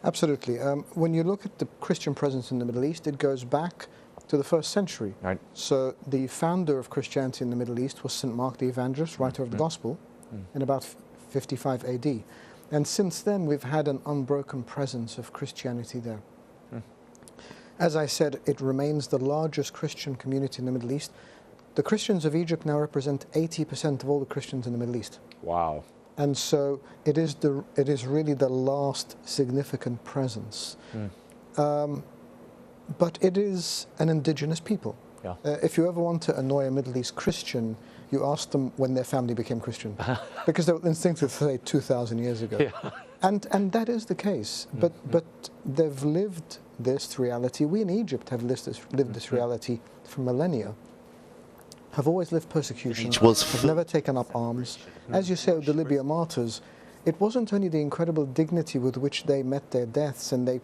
Absolutely. When you look at the Christian presence in the Middle East, it goes back to the 1st century. Right. So the founder of Christianity in the Middle East was St. Mark the Evangelist, writer of the Gospel, in about 55 AD. And since then, we've had an unbroken presence of Christianity there. As I said, it remains the largest Christian community in the Middle East. The Christians of Egypt now represent 80% of all the Christians in the Middle East. Wow. And so it is really the last significant presence. But it is an indigenous people. Yeah. If you ever want to annoy a Middle East Christian, you ask them when their family became Christian, because they will instinctively say 2,000 years ago. Yeah. And that is the case. But they've lived this reality. We in Egypt have lived this reality for millennia. Have always lived persecution, have never taken up arms. As you say, the Libya Martyrs, it wasn't only the incredible dignity with which they met their deaths and they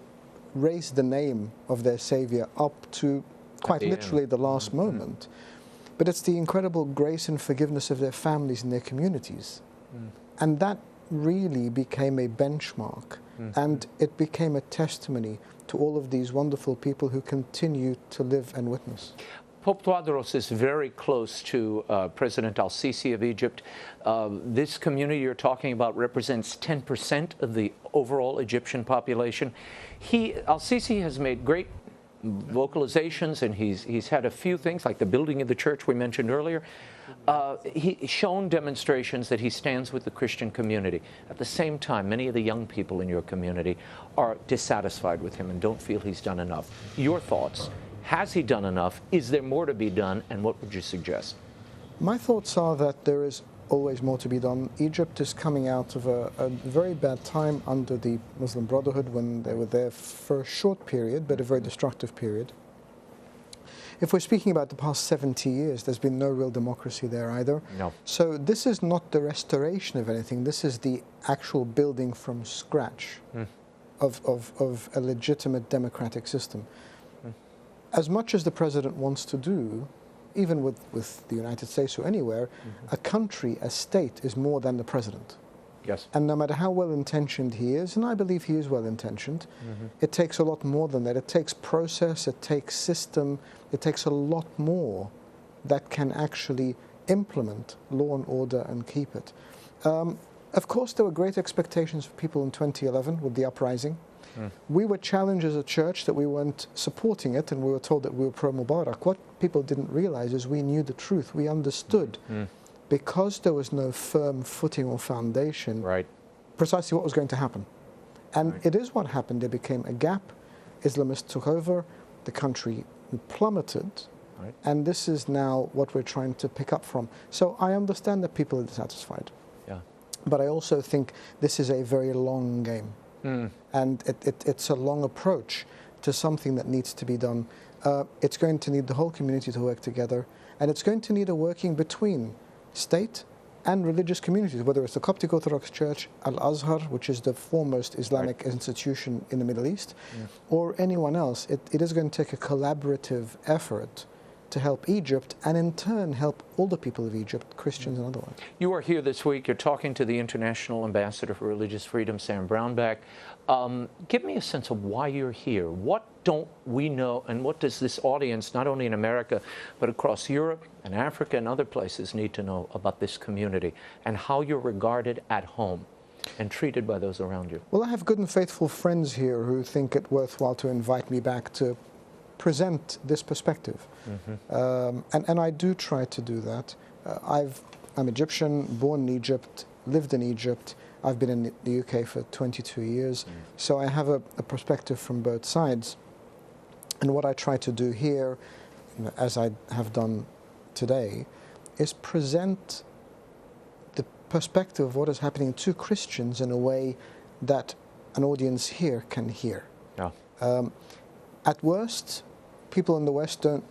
raised the name of their Savior up to quite literally the last moment, but it's the incredible grace and forgiveness of their families and their communities. And that really became a benchmark, and it became a testimony to all of these wonderful people who continue to live and witness. Pope Tewodros is very close to President al-Sisi of Egypt. This community you're talking about represents 10% of the overall Egyptian population. Al-Sisi has made great vocalizations, and he's had a few things like the building of the church we mentioned earlier. He's shown demonstrations that he stands with the Christian community. At the same time, many of the young people in your community are dissatisfied with him and don't feel he's done enough. Your thoughts? Has he done enough? Is there more to be done? And what would you suggest? My thoughts are that there is always more to be done. Egypt is coming out of a very bad time under the Muslim Brotherhood when they were there for a short period, but a very destructive period. If we're speaking about the past 70 years, there's been no real democracy there either. No. So this is not the restoration of anything. This is the actual building from scratch of a legitimate democratic system. As much as the president wants to do, even with the United States or anywhere, a country, a state, is more than the president. Yes. And no matter how well-intentioned he is, and I believe he is well-intentioned, it takes a lot more than that. It takes process, it takes system, it takes a lot more that can actually implement law and order and keep it. Of course, there were great expectations of people in 2011 with the uprising. We were challenged as a church that we weren't supporting it, and we were told that we were pro-Mubarak. What people didn't realize is we knew the truth. We understood. Because there was no firm footing or foundation, precisely what was going to happen. And it is what happened. There became a gap. Islamists took over. The country plummeted. And this is now what we're trying to pick up from. So I understand that people are dissatisfied. But I also think this is a very long game. And it's a long approach to something that needs to be done. It's going to need the whole community to work together, and it's going to need a working between state and religious communities, whether it's the Coptic Orthodox Church, Al-Azhar, which is the foremost Islamic institution in the Middle East, or anyone else. It is going to take a collaborative effort to help Egypt, and in turn help all the people of Egypt, Christians and otherwise. You are here this week. You're talking to the International Ambassador for Religious Freedom, Sam Brownback. Give me a sense of why you're here. What don't we know, and what does this audience, not only in America, but across Europe and Africa and other places, need to know about this community, and how you're regarded at home and treated by those around you? Well, I have good and faithful friends here who think it worthwhile to invite me back to present this perspective. And I do try to do that. I'm Egyptian, born in Egypt, lived in Egypt. I've been in the UK for 22 years. So I have a perspective from both sides. And what I try to do here, as I have done today, is present the perspective of what is happening to Christians in a way that an audience here can hear. At worst, people in the West don't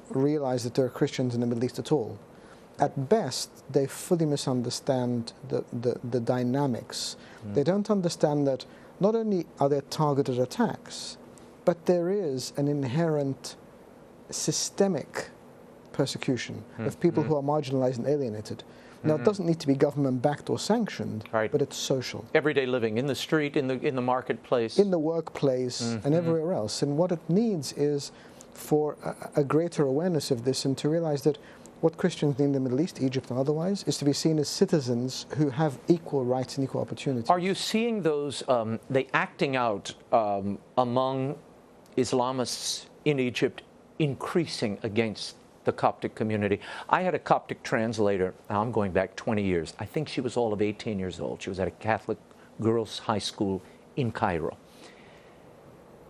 realize that there are Christians in the Middle East at all. At best, they fully misunderstand the dynamics. They don't understand that not only are there targeted attacks, but there is an inherent systemic persecution of people who are marginalized and alienated. Now, it doesn't need to be government-backed or sanctioned, but it's social. Everyday living, in the street, in the marketplace. In the workplace and everywhere else. And what it needs is for a greater awareness of this, and to realize that what Christians need in the Middle East, Egypt and otherwise, is to be seen as citizens who have equal rights and equal opportunities. Are you seeing those, they acting out among Islamists in Egypt increasing against the Coptic community? I had a Coptic translator, now I'm going back 20 years. I think she was all of 18 years old. She was at a Catholic girls' high school in Cairo.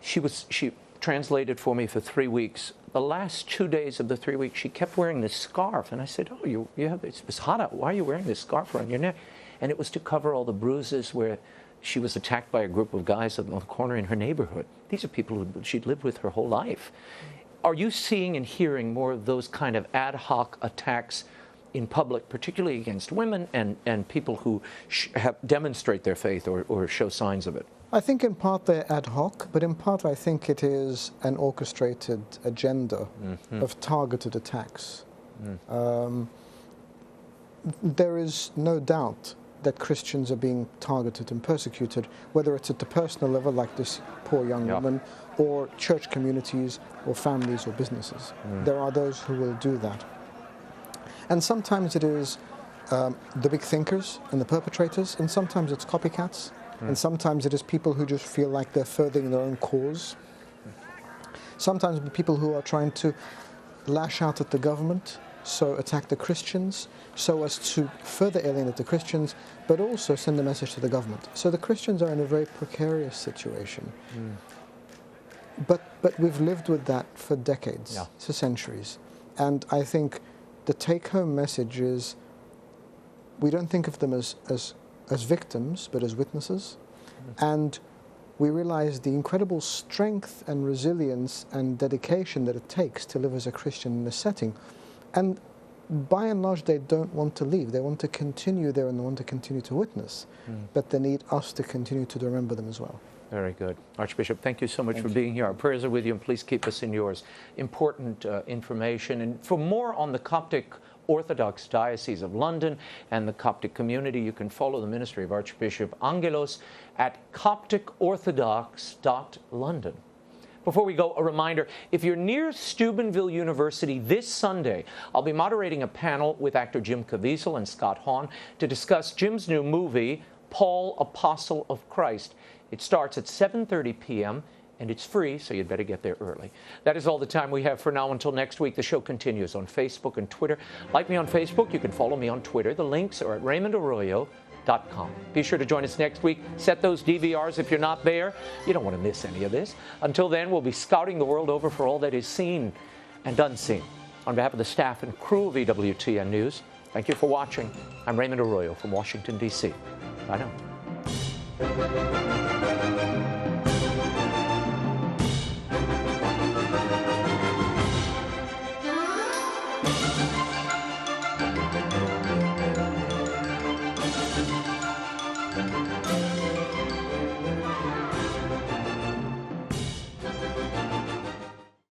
She translated for me for 3 weeks. The last 2 days of the 3 weeks, she kept wearing this scarf. And I said, oh, you have, it's hot out. Why are you wearing this scarf around your neck? And it was to cover all the bruises where she was attacked by a group of guys on the corner in her neighborhood. These are people who she'd lived with her whole life. Are you seeing and hearing more of those kind of ad hoc attacks in public, particularly against women and people who demonstrate their faith or show signs of it? I think in part they're ad hoc, but in part I think it is an orchestrated agenda of targeted attacks. There is no doubt that Christians are being targeted and persecuted, whether it's at the personal level, like this poor young woman, or church communities, or families, or businesses. There are those who will do that. And sometimes it is the big thinkers and the perpetrators, and sometimes it's copycats, and sometimes it is people who just feel like they're furthering their own cause. Sometimes people who are trying to lash out at the government, so attack the Christians, so as to further alienate the Christians, but also send a message to the government. So the Christians are in a very precarious situation. But we've lived with that for decades, for centuries. And I think the take-home message is we don't think of them as victims, but as witnesses. And we realize the incredible strength and resilience and dedication that it takes to live as a Christian in this setting. And by and large, they don't want to leave. They want to continue there and they want to continue to witness. But they need us to continue to remember them as well. Very good. Archbishop, thank you so much for being here. Our prayers are with you, and please keep us in yours. Important information. And for more on the Coptic Orthodox Diocese of London and the Coptic community. You can follow the ministry of Archbishop Pangalos at copticorthodox.london. Before we go, a reminder, if you're near Steubenville University this Sunday, I'll be moderating a panel with actor Jim Caviezel and Scott Hahn to discuss Jim's new movie, Paul, Apostle of Christ. It starts at 7:30 p.m., and it's free, so you'd better get there early. That is all the time we have for now. Until next week, the show continues on Facebook and Twitter. Like me on Facebook, you can follow me on Twitter. The links are at RaymondArroyo.com. Be sure to join us next week. Set those DVRs if you're not there. You don't want to miss any of this. Until then, we'll be scouting the world over for all that is seen and unseen. On behalf of the staff and crew of EWTN News, thank you for watching. I'm Raymond Arroyo from Washington, D.C. Bye now.